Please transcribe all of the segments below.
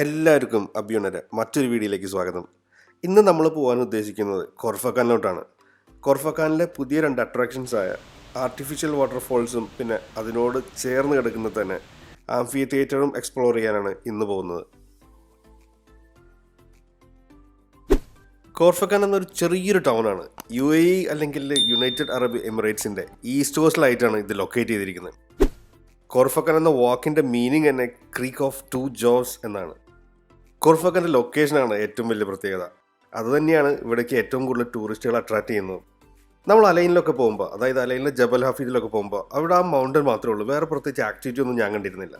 എല്ലാവർക്കും അഭ്യുന്നത മറ്റൊരു വീഡിയോയിലേക്ക് സ്വാഗതം. ഇന്ന് നമ്മൾ പോകാൻ ഉദ്ദേശിക്കുന്നത് ഖോർഫക്കാനിലോട്ടാണ്. ഖോർഫക്കാനിലെ പുതിയ 2 അട്രാക്ഷൻസ് ആയ ആർട്ടിഫിഷ്യൽ വാട്ടർഫോൾസും പിന്നെ അതിനോട് ചേർന്ന് കിടക്കുന്ന തന്നെ ആംഫിതിയേറ്ററും എക്സ്പ്ലോർ ചെയ്യാനാണ് ഇന്ന് പോകുന്നത്. ഖോർഫക്കാൻ എന്നൊരു ചെറിയൊരു ടൗണാണ്. UAE അല്ലെങ്കിൽ യുണൈറ്റഡ് അറബ് എമിറേറ്റ്സിൻ്റെ ഈസ്റ്റ് കോസ്റ്റിലായിട്ടാണ് ഇത് ലൊക്കേറ്റ് ചെയ്തിരിക്കുന്നത്. ഖോർഫക്കാൻ എന്ന വാക്കിൻ്റെ മീനിങ് തന്നെ ക്രീക്ക് ഓഫ് 2 ജോസ് എന്നാണ്. ഖോർഫക്കാൻ്റെ ലൊക്കേഷനാണ് ഏറ്റവും വലിയ പ്രത്യേകത. അതുതന്നെയാണ് ഇവിടേക്ക് ഏറ്റവും കൂടുതൽ ടൂറിസ്റ്റുകൾ അട്രാക്ട് ചെയ്യുന്നത്. നമ്മൾ അലൈനിലൊക്കെ പോകുമ്പോൾ, അതായത് അലൈനിലെ ജബൽ ഹഫീദിലൊക്കെ പോകുമ്പോൾ അവിടെ ആ മൗണ്ടൻ മാത്രമേ ഉള്ളൂ, വേറെ പ്രത്യേകിച്ച് ആക്ടിവിറ്റി ഒന്നും ഞാൻ കണ്ടിരുന്നില്ല.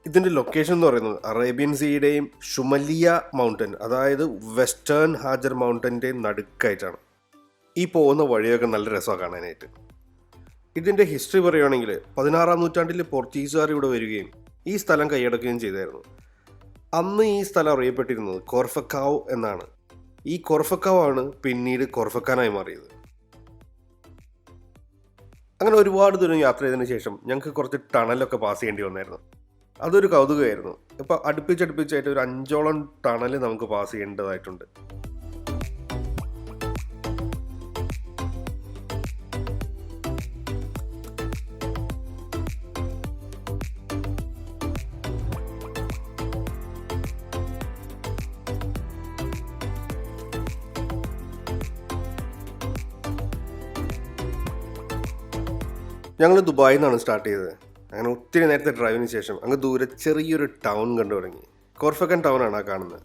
ഇതിൻ്റെ ലൊക്കേഷൻ എന്ന് പറയുന്നത് അറേബ്യൻ സീയുടെയും ഷുമലിയ മൗണ്ടൻ, അതായത് വെസ്റ്റേൺ ഹാജർ മൗണ്ടൻ്റെയും നടുക്കായിട്ടാണ്. ഈ പോകുന്ന വഴിയൊക്കെ നല്ല രസമാണ് കാണാനായിട്ട്. ഇതിൻ്റെ ഹിസ്റ്ററി പറയുകയാണെങ്കിൽ 16-ാം നൂറ്റാണ്ടിൽ പോർച്ചുഗീസുകാർ ഇവിടെ വരികയും ഈ സ്ഥലം കൈയടക്കുകയും ചെയ്തായിരുന്നു. അന്ന് ഈ സ്ഥലം അറിയപ്പെട്ടിരുന്നത് ഖോർഫക്കാവ് എന്നാണ്. ഈ ഖോർഫക്കാവ് ആണ് പിന്നീട് ഖോർഫക്കാനായി മാറിയത്. അങ്ങനെ ഒരുപാട് ദൂരം യാത്ര ചെയ്തതിന് ശേഷം ഞങ്ങൾക്ക് കുറച്ച് ടണലൊക്കെ പാസ് ചെയ്യേണ്ടി വന്നായിരുന്നു. അതൊരു കൗതുകമായിരുന്നു. ഇപ്പോൾ അടുപ്പിച്ചടുപ്പിച്ചായിട്ട് ഒരു 5ഓളം ടണൽ നമുക്ക് പാസ് ചെയ്യേണ്ടതായിട്ടുണ്ട്. ഞങ്ങൾ ദുബായിൽ നിന്നാണ് സ്റ്റാർട്ട് ചെയ്തത്. അങ്ങനെ ഒത്തിരി നേരത്തെ ഡ്രൈവിന് ശേഷം അങ്ങ് ദൂരെ ചെറിയൊരു ടൗൺ കണ്ടു തുടങ്ങി. ഖോർഫക്കൻ ടൗണാണ് ആ കാണുന്നത്.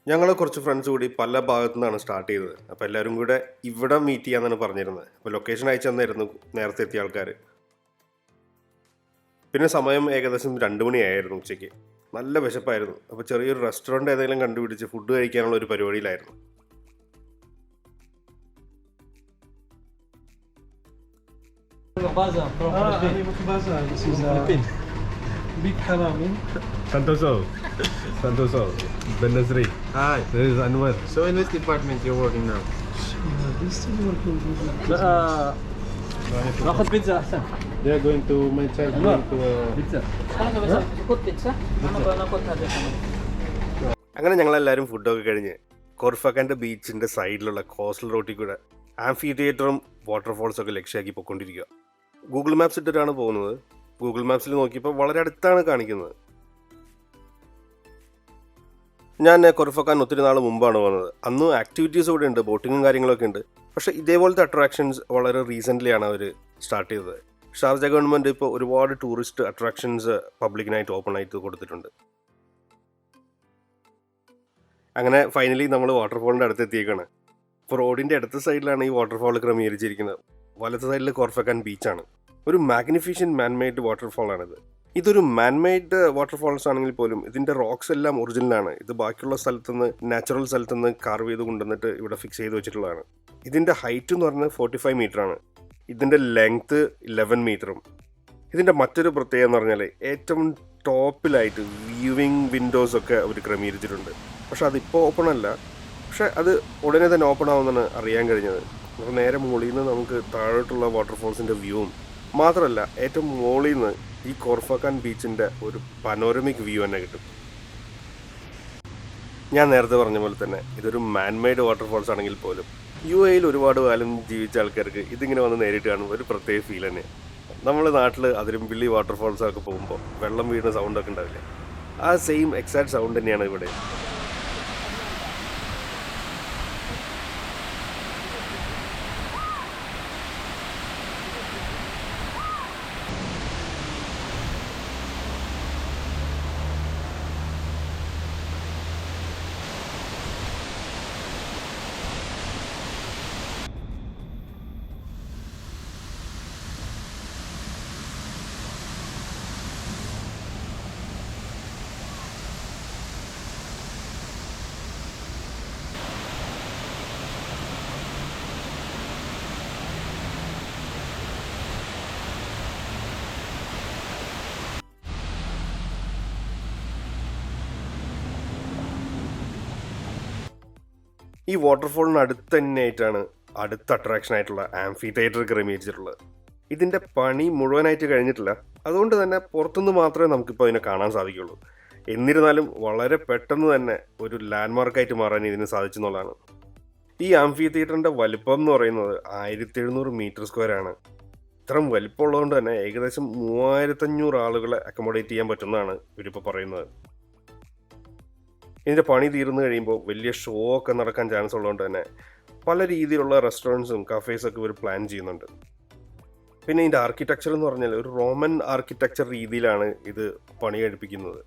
ഞങ്ങൾ കുറച്ച് ഫ്രണ്ട്സ് കൂടി പല ഭാഗത്തു നിന്നാണ് സ്റ്റാർട്ട് ചെയ്തത്. അപ്പോൾ എല്ലാവരും കൂടെ ഇവിടെ മീറ്റ് ചെയ്യാമെന്നാണ് പറഞ്ഞിരുന്നത്. അപ്പോൾ ലൊക്കേഷൻ അയച്ചു തന്നായിരുന്നു നേരത്തെ എത്തിയ ആൾക്കാർ. പിന്നെ സമയം ഏകദേശം 2 മണിയായിരുന്നു ഉച്ചയ്ക്ക്. നല്ല വിശപ്പായിരുന്നു. അപ്പോൾ ചെറിയൊരു റെസ്റ്റോറൻറ്റ് ഏതെങ്കിലും കണ്ടുപിടിച്ച് ഫുഡ് കഴിക്കാനുള്ള ഒരു പരിപാടിയിലായിരുന്നു. This is big haramin. Santoso, Ben Nazri. Hi. This is Anwar. So in which department you're working now? This is working good. ناخذ بيتزا احسن. They are going to my child going to بيتزا. انا بس خذ بيتزا. انا باخذ هذا كمان. അങ്ങനെ ഞങ്ങളെല്ലാവരും ഫുഡൊക്കെ കഴിഞ്ഞ് ഖോർഫക്കാൻ്റെ ബീച്ചിൻ്റെ സൈഡിലുള്ള coastal റോട്ടിൽ കൂടെ ആംഫിതിയേറ്ററും വാട്ടർഫോൾസൊക്കെ ലക്ഷ്യമാക്കി പോയിക്കൊണ്ടിരിക്കുക. ഗൂഗിൾ മാപ്സ് ഇട്ടിട്ടാണ് പോകുന്നത്. ഗൂഗിൾ മാപ്സിൽ നോക്കിയപ്പോൾ വളരെ അടുത്താണ് കാണിക്കുന്നത്. ഞാൻ ഖോർഫക്കാൻ ഒത്തിരി നാൾ മുമ്പാണ് പോകുന്നത്. അന്ന് ആക്ടിവിറ്റീസ് കൂടെ ഉണ്ട്, ബോട്ടിങ്ങും കാര്യങ്ങളൊക്കെ ഉണ്ട്. പക്ഷേ ഇതേപോലത്തെ അട്രാക്ഷൻസ് വളരെ റീസെൻ്റ്ലിയാണ് അവർ സ്റ്റാർട്ട് ചെയ്തത്. ഷാർജ ഗവൺമെൻറ് ഇപ്പോൾ ഒരുപാട് ടൂറിസ്റ്റ് അട്രാക്ഷൻസ് പബ്ലിക്കിനായിട്ട് ഓപ്പൺ ആയിട്ട് കൊടുത്തിട്ടുണ്ട്. അങ്ങനെ ഫൈനലി നമ്മൾ വാട്ടർഫോളിൻ്റെ അടുത്ത് എത്തിയേക്കാണ്. ഇപ്പോൾ റോഡിൻ്റെ അടുത്ത സൈഡിലാണ് ഈ വാട്ടർഫാൾ ക്രമീകരിച്ചിരിക്കുന്നത്. വലത്തെ സൈഡിൽ ഖോർഫക്കാൻ ബീച്ചാണ്. ഒരു മാഗ്നിഫിഷ്യൻ മാൻമെയ്ഡ് വാട്ടർഫാളാണിത്. ഇതൊരു മാൻമെയ്ഡ് വാട്ടർഫാൾസ് ആണെങ്കിൽ പോലും ഇതിൻ്റെ റോക്സ് എല്ലാം ഒറിജിനലാണ്. ഇത് ബാക്കിയുള്ള സ്ഥലത്തുനിന്ന്, നാച്ചുറൽ സ്ഥലത്തുനിന്ന് കാർവ് ചെയ്ത് കൊണ്ടുവന്നിട്ട് ഇവിടെ ഫിക്സ് ചെയ്ത് വെച്ചിട്ടുള്ളതാണ്. ഇതിൻ്റെ ഹൈറ്റ് എന്ന് പറഞ്ഞാൽ 45 മീറ്ററാണ്. ഇതിൻ്റെ ലെങ്ത്ത് 11 മീറ്ററും. ഇതിൻ്റെ മറ്റൊരു പ്രത്യേകത എന്ന് പറഞ്ഞാൽ ഏറ്റവും ടോപ്പിലായിട്ട് വ്യൂവിങ് വിൻഡോസൊക്കെ അവർ ക്രമീകരിച്ചിട്ടുണ്ട്. പക്ഷെ അതിപ്പോൾ ഓപ്പൺ അല്ല. പക്ഷെ അത് ഉടനെ തന്നെ ഓപ്പൺ ആവുമെന്നാണ് അറിയാൻ കഴിഞ്ഞത്. അപ്പോൾ നേരെ മുകളിൽ നിന്ന് നമുക്ക് താഴോട്ടുള്ള വാട്ടർഫോൾസിൻ്റെ വ്യൂവും മാത്രമല്ല, ഏറ്റവും മുകളിൽ നിന്ന് ഈ ഖോർഫക്കാൻ ബീച്ചിൻ്റെ ഒരു പനോരമിക് വ്യൂ തന്നെ കിട്ടും. ഞാൻ നേരത്തെ പറഞ്ഞ പോലെ തന്നെ ഇതൊരു മാൻമെയ്ഡ് വാട്ടർഫോൾസ് ആണെങ്കിൽ പോലും UAEയിൽ ഒരുപാട് കാലം ജീവിച്ച ആൾക്കാർക്ക് ഇതിങ്ങനെ വന്ന് നേരിട്ട് കാണുമ്പോൾ ഒരു പ്രത്യേക ഫീൽ തന്നെയാണ്. നമ്മൾ നാട്ടിൽ അതിരമ്പള്ളി വാട്ടർഫോൾസൊക്കെ പോകുമ്പോൾ വെള്ളം വീഴുന്ന സൗണ്ടൊക്കെ ഉണ്ടാവില്ലേ, ആ സെയിം എക്സാക്ട് സൗണ്ട് തന്നെയാണ് ഇവിടെ. ഈ വാട്ടർഫോളിന് അടുത്ത് തന്നെയായിട്ടാണ് അടുത്ത അട്രാക്ഷൻ ആയിട്ടുള്ള ആംഫിതിയേറ്റർ ക്രമീകരിച്ചിട്ടുള്ളത്. ഇതിൻ്റെ പണി മുഴുവനായിട്ട് കഴിഞ്ഞിട്ടില്ല. അതുകൊണ്ട് തന്നെ പുറത്തുനിന്ന് മാത്രമേ നമുക്കിപ്പോൾ അതിനെ കാണാൻ സാധിക്കുള്ളൂ. എന്നിരുന്നാലും വളരെ പെട്ടെന്ന് തന്നെ ഒരു ലാൻഡ്മാർക്കായിട്ട് മാറാൻ ഇതിന് സാധിച്ചെന്നുള്ളതാണ്. ഈ ആംഫിതിയേറ്ററിൻ്റെ വലിപ്പം എന്ന് പറയുന്നത് 1700 മീറ്റർ സ്ക്വയറാണ്. ഇത്രയും വലിപ്പമുള്ളതുകൊണ്ട് തന്നെ ഏകദേശം 3500 ആളുകളെ അക്കോമഡേറ്റ് ചെയ്യാൻ പറ്റുന്നതാണ് ഇവരിപ്പോൾ പറയുന്നത്. ഇതിൻ്റെ പണി തീർന്നു കഴിയുമ്പോൾ വലിയ ഷോ ഒക്കെ നടക്കാൻ ചാൻസ് ഉള്ളതുകൊണ്ട് തന്നെ പല രീതിയിലുള്ള റെസ്റ്റോറൻറ്റ്സും കഫേസൊക്കെ ഇവർ പ്ലാൻ ചെയ്യുന്നുണ്ട്. പിന്നെ ഇതിൻ്റെ ആർക്കിടെക്ചർ എന്ന് പറഞ്ഞാൽ ഒരു റോമൻ ആർക്കിടെക്ചർ രീതിയിലാണ് ഇത് പണി കഴിപ്പിക്കുന്നത്.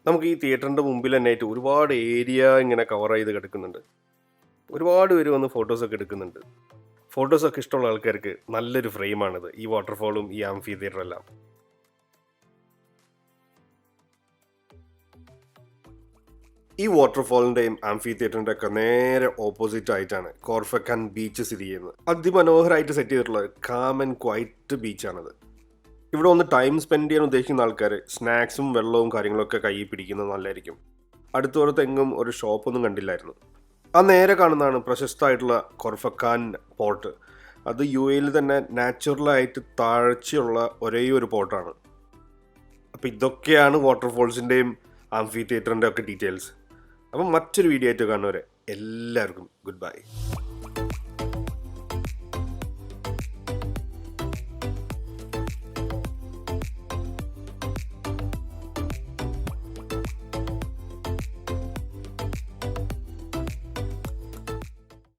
നമുക്ക് ഈ തിയേറ്ററിൻ്റെ മുമ്പിൽ തന്നെയായിട്ട് ഒരുപാട് ഏരിയ ഇങ്ങനെ കവർ ചെയ്ത് കിടക്കുന്നുണ്ട്. ഒരുപാട് പേര് വന്ന് ഫോട്ടോസൊക്കെ എടുക്കുന്നുണ്ട്. ഫോട്ടോസൊക്കെ ഇഷ്ടമുള്ള ആൾക്കാർക്ക് നല്ലൊരു ഫ്രെയിമാണിത്, ഈ വാട്ടർഫോളും ഈ ആംഫി തിയേറ്ററെല്ലാം. ഈ വാട്ടർഫോളിൻ്റെയും ആംഫി തിയേറ്ററിൻ്റെ ഒക്കെ നേരെ ഓപ്പോസിറ്റ് ആയിട്ടാണ് ഖോർഫക്കാൻ ബീച്ച് സ്ഥിതി ചെയ്യുന്നത്. അതിമനോഹരമായിട്ട് സെറ്റ് ചെയ്തിട്ടുള്ള കാം ആൻഡ് ക്വൈറ്റ് ബീച്ചാണിത്. ഇവിടെ ഒന്ന് ടൈം സ്പെൻഡ് ചെയ്യാൻ ഉദ്ദേശിക്കുന്ന ആൾക്കാർ സ്നാക്സും വെള്ളവും കാര്യങ്ങളൊക്കെ കയ്യിൽ പിടിക്കുന്നത് നല്ലതായിരിക്കും. അടുത്തടുത്ത് എങ്ങും ഒരു ഷോപ്പൊന്നും കണ്ടില്ലായിരുന്നു. ആ നേരെ കാണുന്നതാണ് പ്രശസ്തമായിട്ടുള്ള ഖോർഫക്കാൻ പോർട്ട്. അത് UAE തന്നെ നാച്ചുറലായിട്ട് താഴ്ചയുള്ള ഒരേ ഒരു പോർട്ടാണ്. അപ്പോൾ ഇതൊക്കെയാണ് വാട്ടർഫോൾസിൻ്റെയും ആംഫി തിയേറ്ററിൻ്റെ ഒക്കെ ഡീറ്റെയിൽസ്. അപ്പം മറ്റൊരു വീഡിയോ ആയിട്ട് കാണുന്നവരെ എല്ലാവർക്കും ഗുഡ് ബൈ.